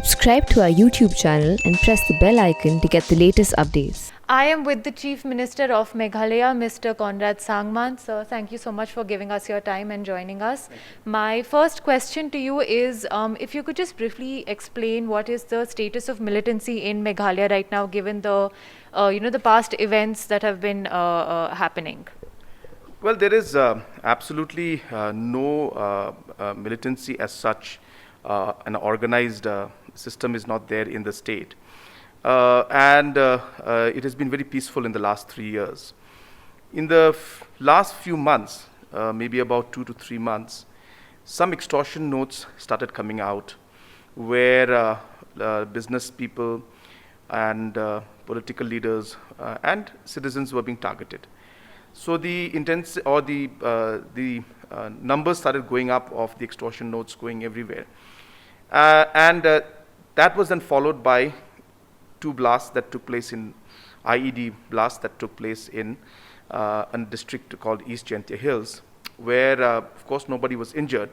Subscribe to our YouTube channel and press the bell icon to get the latest updates. I am with the Chief Minister of Meghalaya, Mr. Conrad Sangma. Sir, thank you so much for giving us your time and joining us. My first question to you is, if you could just briefly explain what is the status of militancy in Meghalaya right now, given the, the past events that have been happening. Well, there is absolutely no militancy as such. An organized system is not there in the state. And it has been very peaceful in the last 3 years. In the last few months, maybe about 2 to 3 months, some extortion notes started coming out where business people and political leaders and citizens were being targeted. So the numbers started going up of the extortion notes going everywhere. And that was then followed by 2 blasts that took place in IED blasts that took place in a district called East Jain Hills, where of course nobody was injured.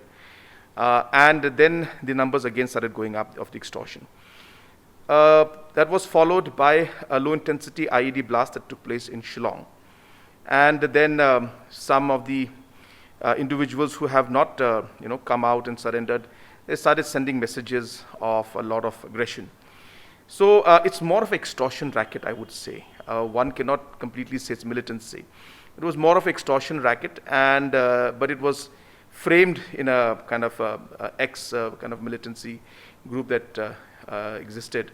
And then the numbers again started going up of the extortion. That was followed by a low intensity IED blast that took place in Shillong. And then some of the individuals who have not come out and surrendered, they started sending messages of a lot of aggression. So it's more of an extortion racket, I would say. One cannot completely say it's militancy. It was more of an extortion racket, and but it was framed in a kind of kind of militancy group that existed,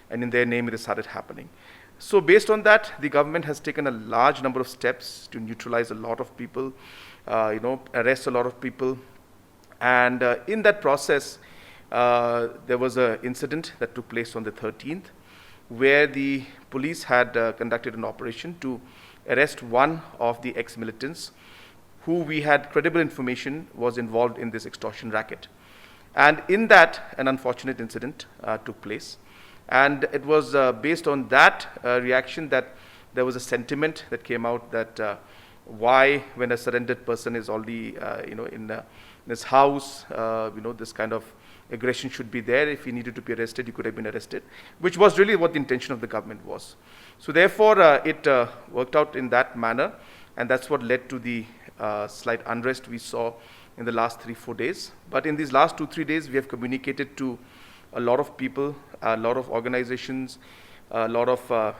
and in their name it started happening. So based on that, the government has taken a large number of steps to neutralize a lot of people, arrest a lot of people. And in that process, there was an incident that took place on the 13th, where the police had conducted an operation to arrest one of the ex-militants who we had credible information was involved in this extortion racket. And in that, an unfortunate incident took place. And it was based on that reaction that there was a sentiment that came out that why, when a surrendered person is already in his house, this kind of aggression should be there. If he needed to be arrested, he could have been arrested, which was really what the intention of the government was. So therefore, it worked out in that manner, and that's what led to the slight unrest we saw in the last 3-4 days. But in these last 2-3 days, we have communicated to a lot of people, a lot of organizations, a lot of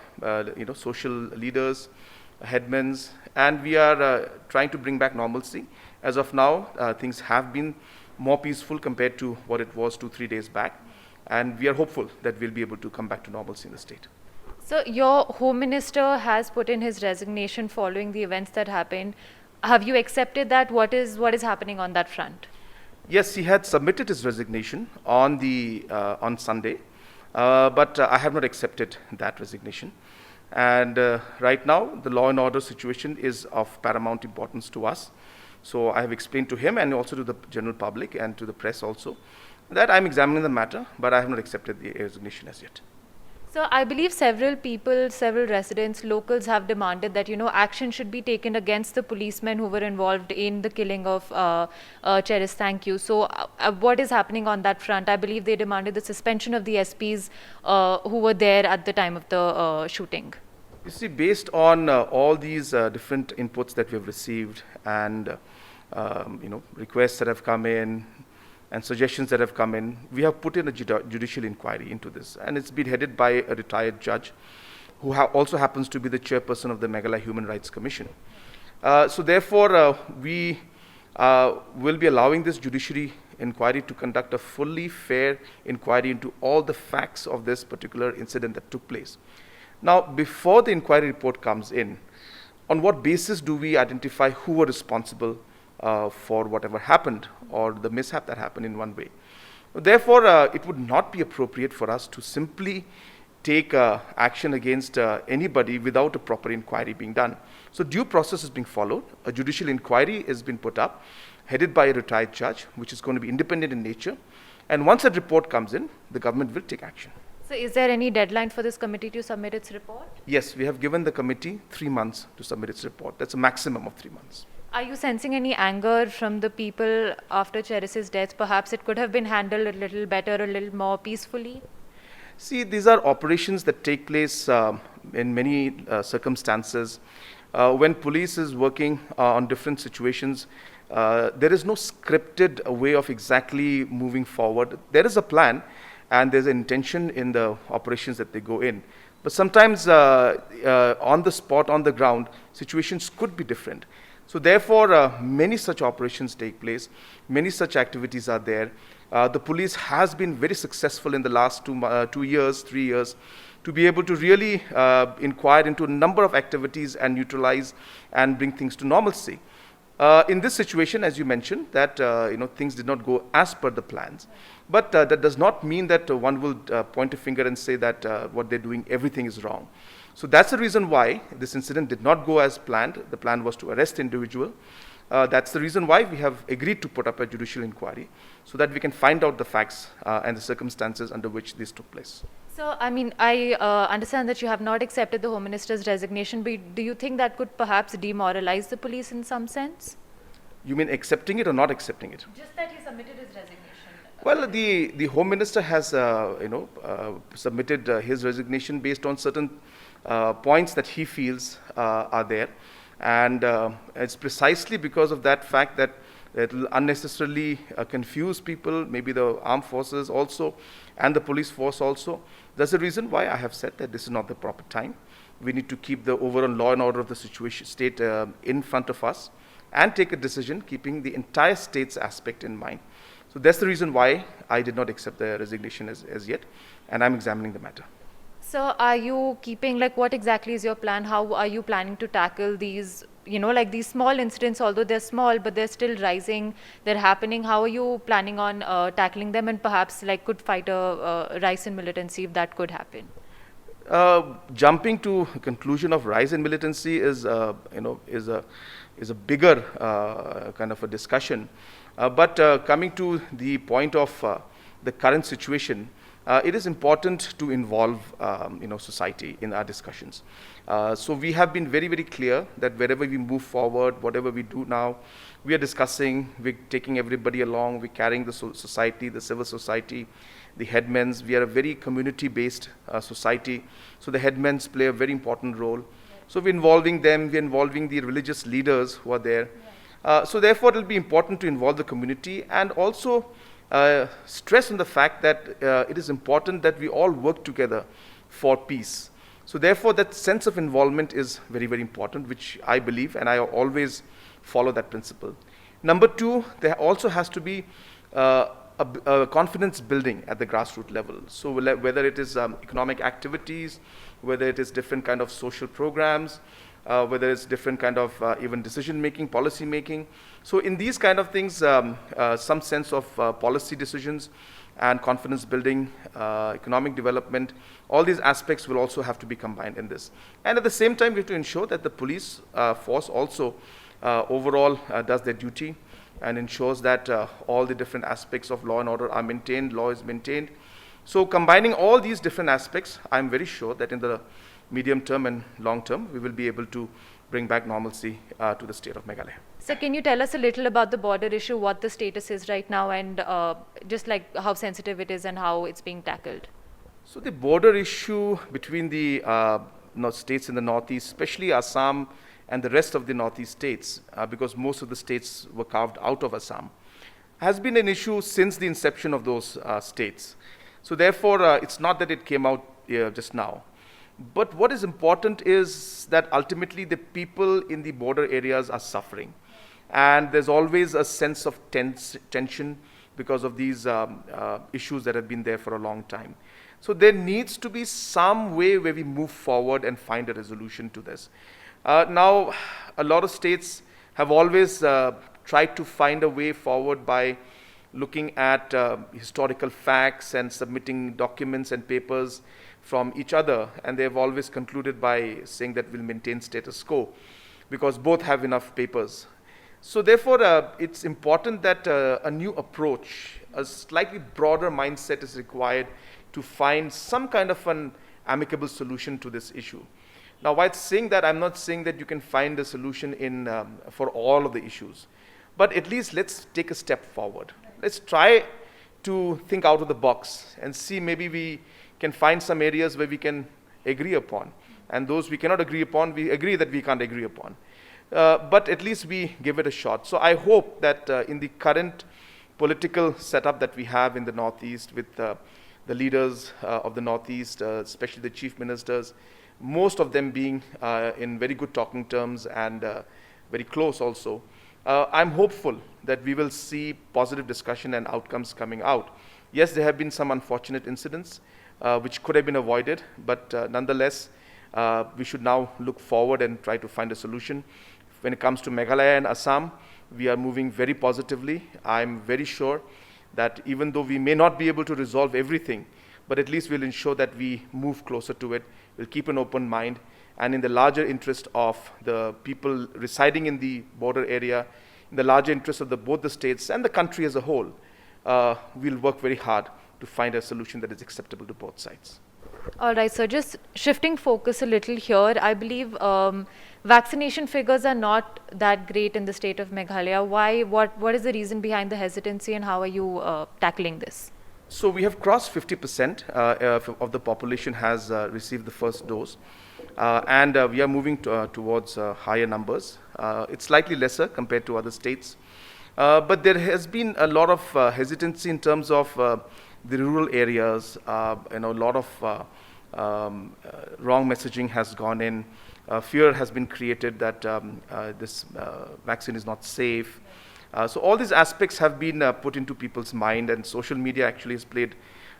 social leaders, headmen, and we are trying to bring back normalcy. As of now, things have been more peaceful compared to what it was 2-3 days back, and we are hopeful that we'll be able to come back to normalcy in the state. So your Home Minister has put in his resignation following the events that happened. Have you accepted that? What is happening on that front? Yes, he had submitted his resignation on Sunday, but I have not accepted that resignation. And right now, the law and order situation is of paramount importance to us. So I have explained to him and also to the general public and to the press also that I'm examining the matter, but I have not accepted the resignation as yet. So I believe several people, several residents, locals have demanded that, action should be taken against the policemen who were involved in the killing of Cheris Thank You. So what is happening on that front? I believe they demanded the suspension of the SPs who were there at the time of the shooting. You see, based on all these different inputs that we have received and requests that have come in and suggestions that have come in, we have put in a judicial inquiry into this, and it's been headed by a retired judge who also happens to be the chairperson of the Meghalaya Human Rights Commission. So therefore, we will be allowing this judiciary inquiry to conduct a fully fair inquiry into all the facts of this particular incident that took place. Now, before the inquiry report comes in, on what basis do we identify who were responsible for whatever happened or the mishap that happened in one way? Therefore, it would not be appropriate for us to simply take action against anybody without a proper inquiry being done. So due process is being followed. A judicial inquiry has been put up, headed by a retired judge, which is going to be independent in nature. And once that report comes in, the government will take action. So is there any deadline for this committee to submit its report? Yes, we have given the committee 3 months to submit its report. That's a maximum of 3 months. Are you sensing any anger from the people after Cheris's death? Perhaps it could have been handled a little better, a little more peacefully? See, these are operations that take place in many circumstances. When police is working on different situations, there is no scripted way of exactly moving forward. There is a plan, and there's an intention in the operations that they go in. But sometimes on the spot, on the ground, situations could be different. So therefore, many such operations take place, many such activities are there. The police has been very successful in the last 2 years, 3 years, to be able to really inquire into a number of activities and neutralize and bring things to normalcy. In this situation, as you mentioned, that things did not go as per the plans, but that does not mean that one will point a finger and say that what they're doing, everything is wrong. So that's the reason why this incident did not go as planned. The plan was to arrest the individual. That's the reason why we have agreed to put up a judicial inquiry, so that we can find out the facts and the circumstances under which this took place. So, I mean, I understand that you have not accepted the Home Minister's resignation, but do you think that could perhaps demoralize the police in some sense? You mean accepting it or not accepting it? Just that he submitted his resignation. Well, the Home Minister has submitted his resignation based on certain points that he feels are there. And it's precisely because of that fact that it will unnecessarily confuse people, maybe the armed forces also, and the police force also. That's the reason why I have said that this is not the proper time. We need to keep the overall law and order of the situation, state in front of us, and take a decision keeping the entire state's aspect in mind. So that's the reason why I did not accept the resignation as yet, and I'm examining the matter. So are you keeping, like, what exactly is your plan? How are you planning to tackle these, like these small incidents, although they're small, but they're still rising, they're happening. How are you planning on tackling them, and perhaps like could fight a rise in militancy if that could happen? Jumping to a conclusion of rise in militancy is a bigger kind of a discussion. But coming to the point of the current situation, it is important to involve society in our discussions. So we have been very, very clear that wherever we move forward, whatever we do now, we are discussing, we're taking everybody along, we're carrying the society, the civil society, the headmen. We are a very community-based society, so the headmen play a very important role. So we're involving them, we're involving the religious leaders who are there. So therefore, it will be important to involve the community, and also stress on the fact that it is important that we all work together for peace. So therefore, that sense of involvement is very, very important, which I believe, and I always follow that principle. Number two, there also has to be a confidence building at the grassroots level. So whether it is economic activities, whether it is different kind of social programs, whether it's different kind of even decision making, policy making. So in these kind of things, some sense of policy decisions and confidence building, economic development, all these aspects will also have to be combined in this. And at the same time, we have to ensure that the police force also overall does their duty and ensures that all the different aspects of law and order are maintained, law is maintained. So combining all these different aspects, I'm very sure that in the medium term and long term, we will be able to bring back normalcy to the state of Meghalaya. So can you tell us a little about the border issue, what the status is right now, and just like how sensitive it is and how it's being tackled? So the border issue between the states in the northeast, especially Assam and the rest of the northeast states, because most of the states were carved out of Assam, has been an issue since the inception of those states. So therefore, it's not that it came out just now. But what is important is that ultimately the people in the border areas are suffering. And there's always a sense of tension because of these issues that have been there for a long time. So there needs to be some way where we move forward and find a resolution to this. Now, a lot of states have always tried to find a way forward by looking at historical facts and submitting documents and papers from each other, and they have always concluded by saying that we'll maintain status quo because both have enough papers. So therefore, it's important that a new approach, a slightly broader mindset is required to find some kind of an amicable solution to this issue. Now, while saying that, I'm not saying that you can find a solution for all of the issues. But at least let's take a step forward. Let's try to think out of the box and see maybe we can find some areas where we can agree upon. And those we cannot agree upon, we agree that we can't agree upon. But at least we give it a shot. So I hope that in the current political setup that we have in the Northeast with the leaders of the Northeast, especially the chief ministers, most of them being in very good talking terms and very close also, I'm hopeful that we will see positive discussion and outcomes coming out. Yes, there have been some unfortunate incidents which could have been avoided, but nonetheless, we should now look forward and try to find a solution. When it comes to Meghalaya and Assam, we are moving very positively. I'm very sure that even though we may not be able to resolve everything, but at least we'll ensure that we move closer to it. We'll keep an open mind, and in the larger interest of the people residing in the border area, in the larger interest of both the states and the country as a whole, we'll work very hard to find a solution that is acceptable to both sides. All right, so just shifting focus a little here, I believe vaccination figures are not that great in the state of Meghalaya. Why? What is the reason behind the hesitancy, and how are you tackling this? So we have crossed 50% of the population has received the first dose, and we are moving towards higher numbers. It's slightly lesser compared to other states, but there has been a lot of hesitancy in terms of the rural areas. A lot of wrong messaging has gone in. Fear has been created that this vaccine is not safe. So all these aspects have been put into people's mind, and social media actually has played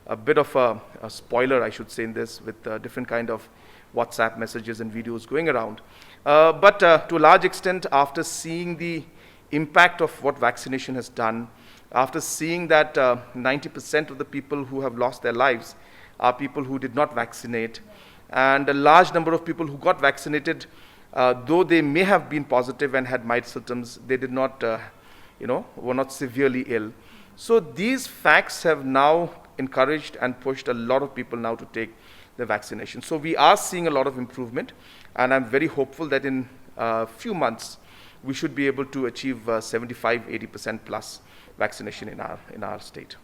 a bit of a spoiler, I should say, in this, with different kind of WhatsApp messages and videos going around. But to a large extent, after seeing the impact of what vaccination has done, after seeing that 90% of the people who have lost their lives are people who did not vaccinate, and a large number of people who got vaccinated, though they may have been positive and had mild symptoms, they did not, were not severely ill. So these facts have now encouraged and pushed a lot of people now to take the vaccination. So we are seeing a lot of improvement, and I'm very hopeful that in a few months we should be able to achieve 75-80% plus vaccination in our state.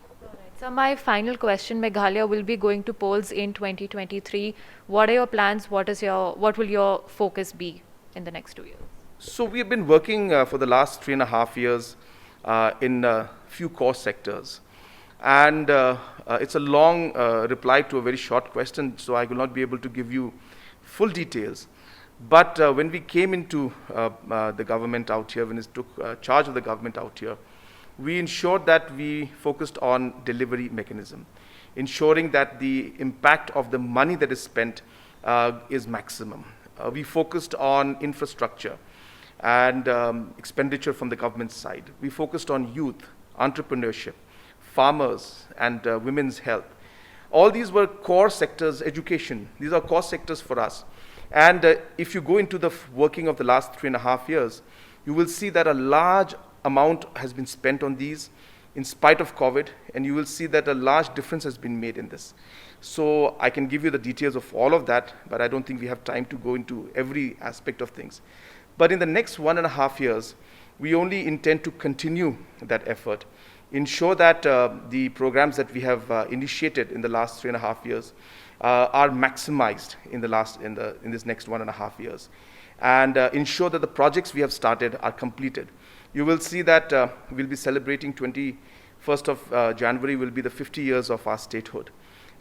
So my final question, Meghalaya will be going to polls in 2023. What are your plans? What will your focus be in the next 2 years? So we have been working for the last 3.5 years in a few core sectors. And it's a long reply to a very short question, so I will not be able to give you full details. But when we came into the government out here, when we took charge of the government out here, we ensured that we focused on delivery mechanism, ensuring that the impact of the money that is spent is maximum. We focused on infrastructure and expenditure from the government side. We focused on youth, entrepreneurship, farmers, and women's health. All these were core sectors. Education, these are core sectors for us. And if you go into the working of the last 3.5 years, you will see that a large amount has been spent on these in spite of COVID, and you will see that a large difference has been made in this. So I can give you the details of all of that, but I don't think we have time to go into every aspect of things. But in the next 1.5 years, we only intend to continue that effort, ensure that the programs that we have initiated in the last 3.5 years are maximized in this next 1.5 years, and ensure that the projects we have started are completed. You will see that we'll be celebrating 21st of January will be the 50 years of our statehood.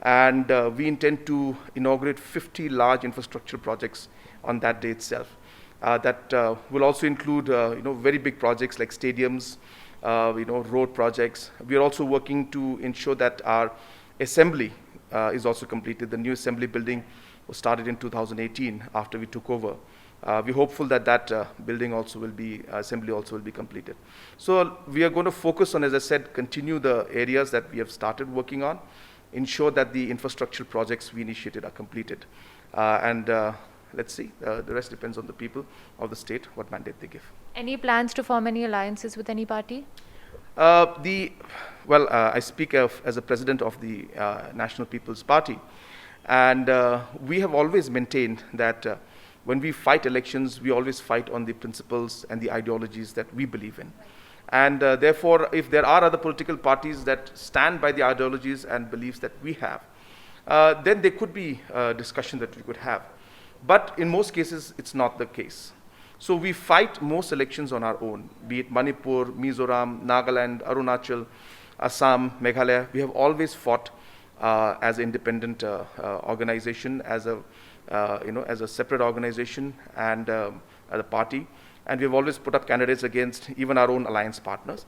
And we intend to inaugurate 50 large infrastructure projects on that day itself. That will also include very big projects like stadiums, road projects. We are also working to ensure that our assembly is also completed. The new assembly building was started in 2018 after we took over. We're hopeful that building also will be, assembly also will be completed. So we are going to focus on, as I said, continue the areas that we have started working on, ensure that the infrastructure projects we initiated are completed. And let's see, the rest depends on the people of the state, what mandate they give. Any plans to form any alliances with any party? I speak as a president of the National People's Party, and we have always maintained that when we fight elections, we always fight on the principles and the ideologies that we believe in. And therefore, if there are other political parties that stand by the ideologies and beliefs that we have, then there could be a discussion that we could have. But in most cases, it's not the case. So we fight most elections on our own, be it Manipur, Mizoram, Nagaland, Arunachal, Assam, Meghalaya. We have always fought as an independent organization, as a as a separate organization and as a party. And we've always put up candidates against even our own alliance partners.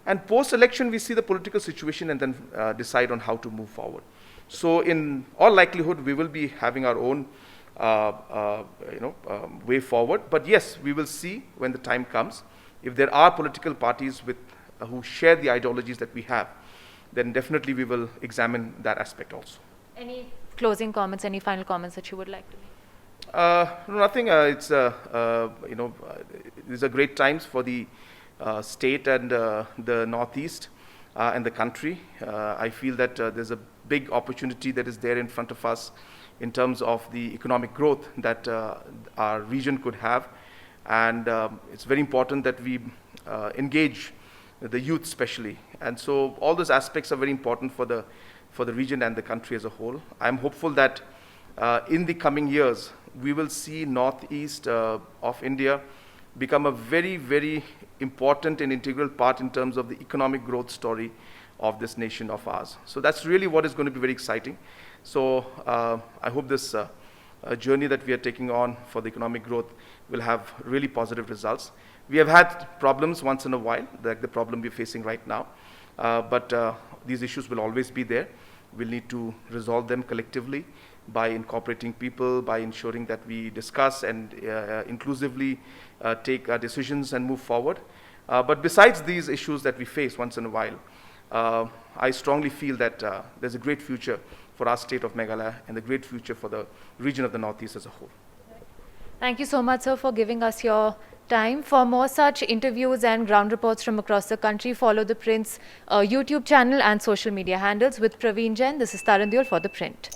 And post-election, we see the political situation and then decide on how to move forward. So in all likelihood, we will be having our own way forward. But yes, we will see when the time comes. If there are political parties with who share the ideologies that we have, then definitely we will examine that aspect also. Any closing comments, any final comments that you would like to make? Nothing. It's these are great times for the state and the Northeast and the country. I feel that there's a big opportunity that is there in front of us in terms of the economic growth that our region could have, and it's very important that we engage the youth especially. And so all those aspects are very important for the region and the country as a whole. I'm hopeful that in the coming years, we will see Northeast of India become a very, very important and integral part in terms of the economic growth story of this nation of ours. So that's really what is going to be very exciting. So I hope this journey that we are taking on for the economic growth will have really positive results. We have had problems once in a while, like the problem we're facing right now, but these issues will always be there. We'll need to resolve them collectively by incorporating people, by ensuring that we discuss and inclusively take decisions and move forward. But besides these issues that we face once in a while, I strongly feel that there's a great future for our state of Meghalaya and a great future for the region of the Northeast as a whole. Thank you so much, sir, for giving us your time. For more such interviews and ground reports from across the country, follow ThePrint's YouTube channel and social media handles. With Praveen Jain, this is Taran Deol for ThePrint.